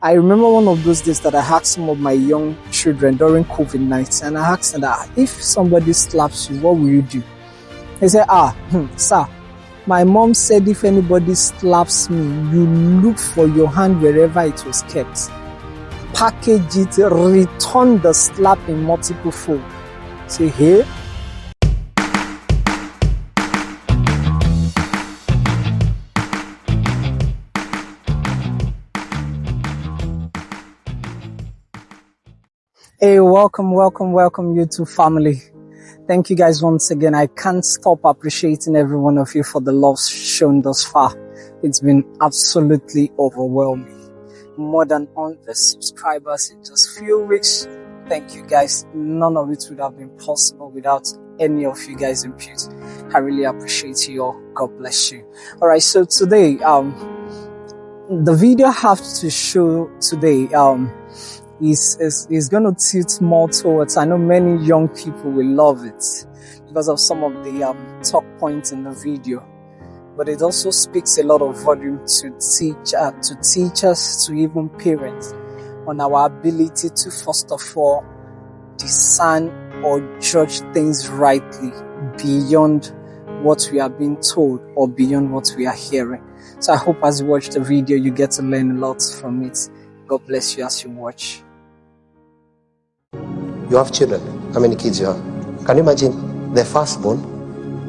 I remember one of those days that I asked some of my young children during COVID nights, and I asked them that if somebody slaps you, what will you do? They said, sir, my mom said if anybody slaps me, you look for your hand wherever it was kept, package it, return the slap in multiple fold. Say, hey. Hey, welcome YouTube family. Thank you guys once again. I can't stop appreciating every one of you for the love shown thus far. It's been absolutely overwhelming. More than 100 subscribers in just a few weeks. Thank you guys. None of it would have been possible without any of you guys' input. I really appreciate you all. God bless you. Alright, so today, the video I have to show today, is going to tilt more towards, I know many young people will love it because of some of the talk points in the video, but it also speaks a lot of volume to teachers, to even parents, on our ability to first of all discern or judge things rightly beyond what we are being told or beyond what we are hearing. So I hope as you watch the video you get to learn a lot from it. God bless you as you watch. You have children. How many kids you have? Can you imagine the firstborn?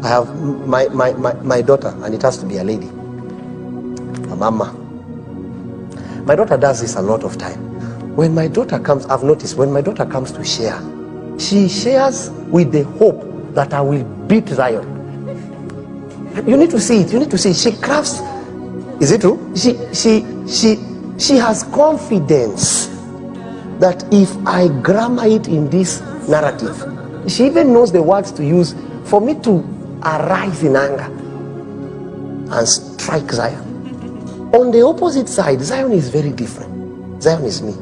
I have my daughter, and it has to be a lady, a mama. My daughter does this a lot of time. When my daughter comes, I've noticed when my daughter comes to share, she shares with the hope that I will beat Zion. You need to see it. You need to see it. She crafts. Is it true? She has confidence that if I grammar it in this narrative, she even knows the words to use for me to arise in anger and strike Zion. On the opposite side, Zion is very different. Zion is me.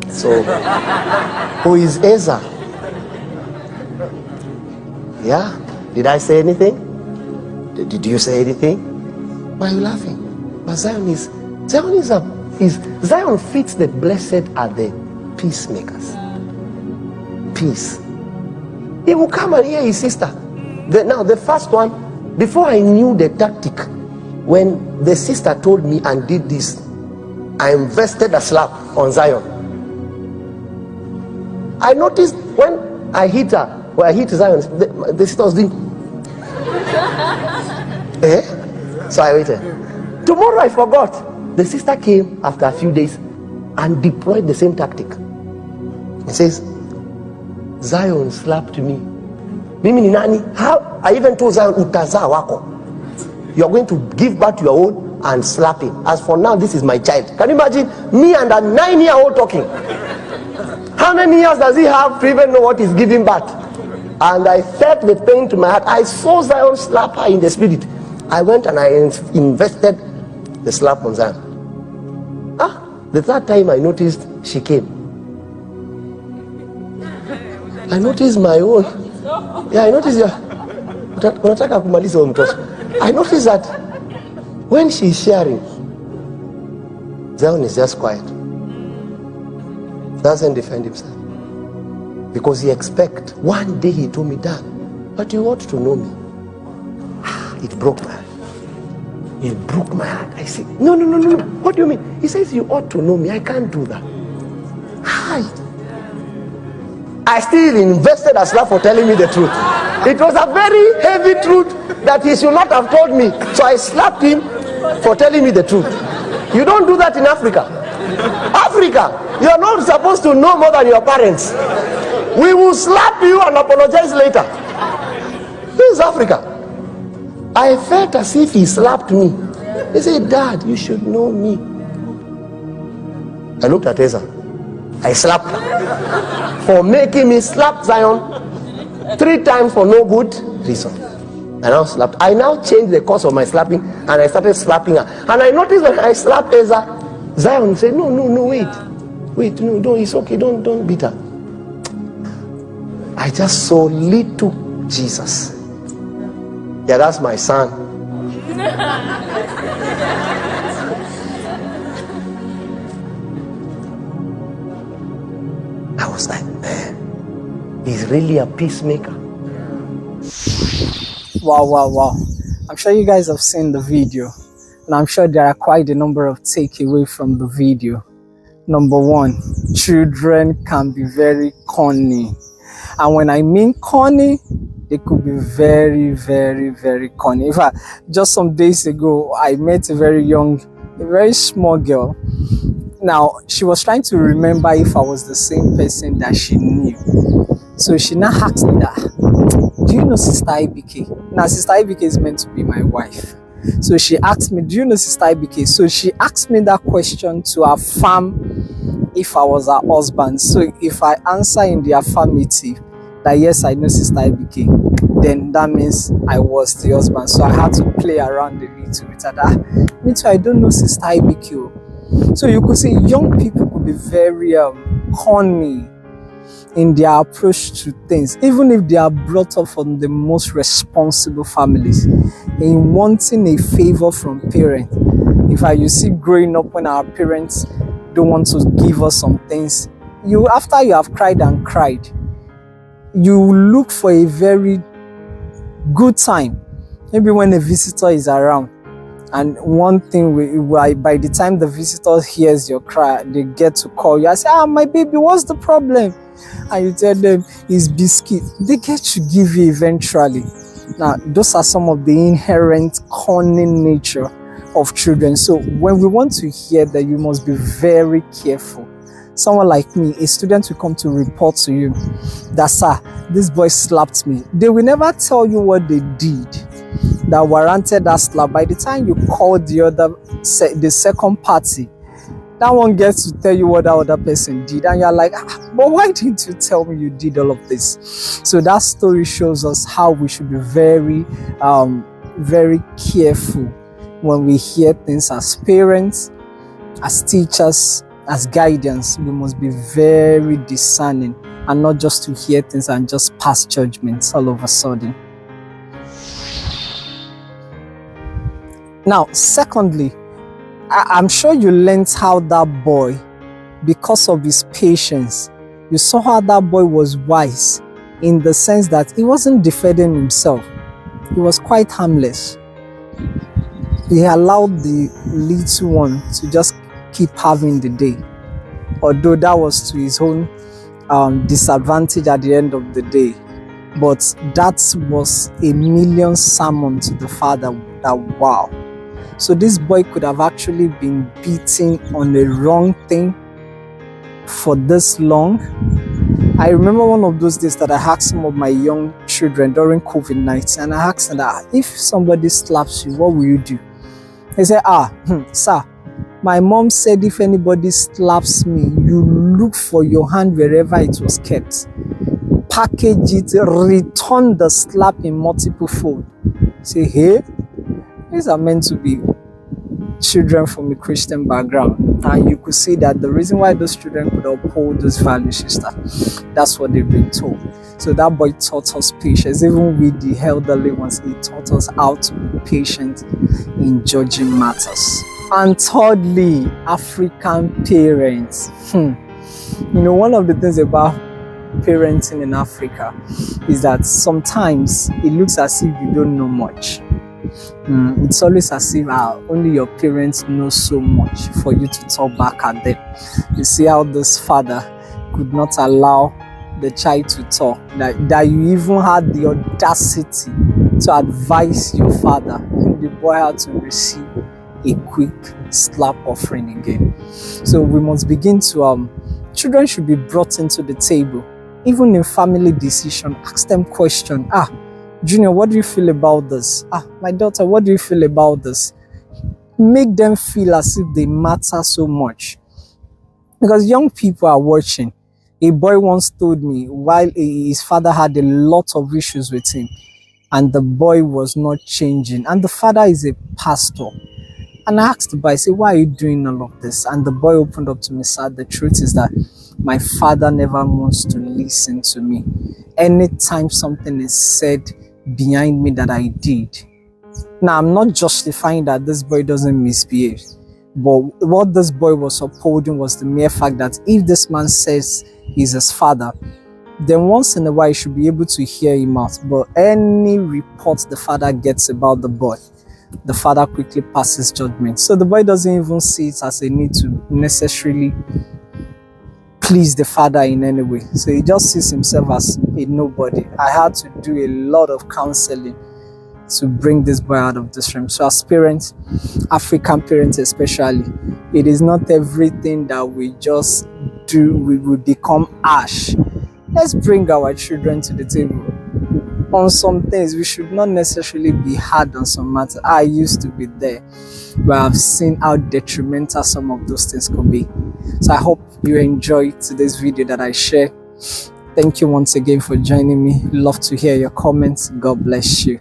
So, who is Ezra? Yeah? Did I say anything? Did you say anything? Why are you laughing? But Zion fits the blessed are the peacemakers. Peace. He will come and hear his sister. Now the first one, before I knew the tactic, when the sister told me and did this, I invested a slap on Zion. I noticed when I hit her, when I hit Zion, the sister was doing so I waited. Tomorrow I forgot. The sister came after a few days and deployed the same tactic. He says, Zion slapped me. Mimi ni nani? How? I even told Zion, utaza wako. You are going to give birth to your own and slap him. As for now, this is my child. Can you imagine me and a 9-year-old talking? How many years does he have to even know what he's giving birth? And I felt the pain to my heart. I saw Zion slap her in the spirit. I went and I invested the slap on Zion. The third time I noticed she came. I noticed my own. Yeah, I noticed I noticed that when she's sharing, Zion is just quiet. Doesn't defend himself. Because he expects. One day he told me, Dad, but you ought to know me. It broke my heart. It broke my heart. I said, no. What do you mean? He says, you ought to know me. I can't do that. Hi. I still invested a slap for telling me the truth. It was a very heavy truth that he should not have told me. So I slapped him for telling me the truth. You don't do that in Africa. Africa, you are not supposed to know more than your parents. We will slap you and apologize later. This is Africa. I felt as if he slapped me. He said, Dad, you should know me. I looked at Ezra. I slapped her for making me slap Zion 3 times for no good reason. I now slapped. I now changed the course of my slapping and I started slapping her. And I noticed when I slapped Ezra, Zion said, no, wait, no, it's okay, don't beat her. I just saw little Jesus. Yeah, that's my son. is really a peacemaker. Wow. I'm sure you guys have seen the video, and I'm sure there are quite a number of takeaways from the video. Number one, children can be very corny. And when I mean corny, they could be very, very, very corny. In fact, just some days ago, I met a very small girl. Now, she was trying to remember if I was the same person that she knew. So she now asked me that, do you know Sister IBK? Now, Sister IBK is meant to be my wife. So she asked me, do you know Sister IBK? So she asked me that question to affirm if I was her husband. So if I answer in the affirmative that yes, I know Sister IBK, then that means I was the husband. So I had to play around a little with her. Me too, I don't know Sister IBK. So you could say young people could be very corny in their approach to things, even if they are brought up from the most responsible families, in wanting a favor from parents. In fact, you see growing up when our parents don't want to give us some things, after you have cried and cried, you look for a very good time, maybe when a visitor is around. And one thing, by the time the visitor hears your cry, they get to call you. I say, my baby, what's the problem? And you tell them it's biscuit. They get to give you eventually. Now, those are some of the inherent cunning nature of children. So when we want to hear that, you must be very careful. Someone like me, a student will come to report to you that, sir, this boy slapped me. They will never tell you what they did that warranted that slap. By the time you call the second party, that one gets to tell you what that other person did, and you're like, but why didn't you tell me you did all of this? So that story shows us how we should be very, very careful when we hear things as parents, as teachers, as guardians. We must be very discerning and not just to hear things and just pass judgments all of a sudden. Now, secondly, I'm sure you learned how that boy, because of his patience, you saw how that boy was wise in the sense that he wasn't defending himself. He was quite harmless. He allowed the little one to just keep having the day, although that was to his own disadvantage at the end of the day. But that was a million sermon to the father that, wow. So this boy could have actually been beaten on the wrong thing for this long. I remember one of those days that I asked some of my young children during COVID-19, and I asked them that, if somebody slaps you, what will you do? They said, sir, my mom said if anybody slaps me, you look for your hand wherever it was kept, package it, return the slap in multiple fold. Say, hey, these are meant to be children from a Christian background, and you could see that the reason why those children could uphold those values is that that's what they've been told. So that boy taught us patience. Even with the elderly ones, he taught us how to be patient in judging matters. And thirdly, African parents. One of the things about parenting in Africa is that sometimes it looks as if you don't know much. It's always as if only your parents know so much for you to talk back at them. You see how this father could not allow the child to talk, that you even had the audacity to advise your father. The boy had to receive a quick slap offering again. So we must begin to, children should be brought into the table. Even in family decision, ask them question. Junior, what do you feel about this? My daughter, what do you feel about this? Make them feel as if they matter so much. Because young people are watching. A boy once told me, while his father had a lot of issues with him, and the boy was not changing, and the father is a pastor. And I asked the boy, I said, why are you doing all of this? And the boy opened up to me, said, the truth is that my father never wants to listen to me. Anytime something is said behind me that I did. Now, I'm not justifying that this boy doesn't misbehave, but what this boy was upholding was the mere fact that if this man says he's his father, then once in a while you should be able to hear him out. But any report the father gets about the boy, the father quickly passes judgment. So the boy doesn't even see it as a need to necessarily please the father in any way. So he just sees himself as a nobody. I had to do a lot of counseling to bring this boy out of this room. So as parents, African parents especially, it is not everything that we just do, we will become harsh. Let's bring our children to the table. On some things, we should not necessarily be hard on some matter. I used to be there, but I've seen how detrimental some of those things could be. So I hope you enjoyed today's video that I share. Thank you once again for joining me. Love to hear your comments. God bless you.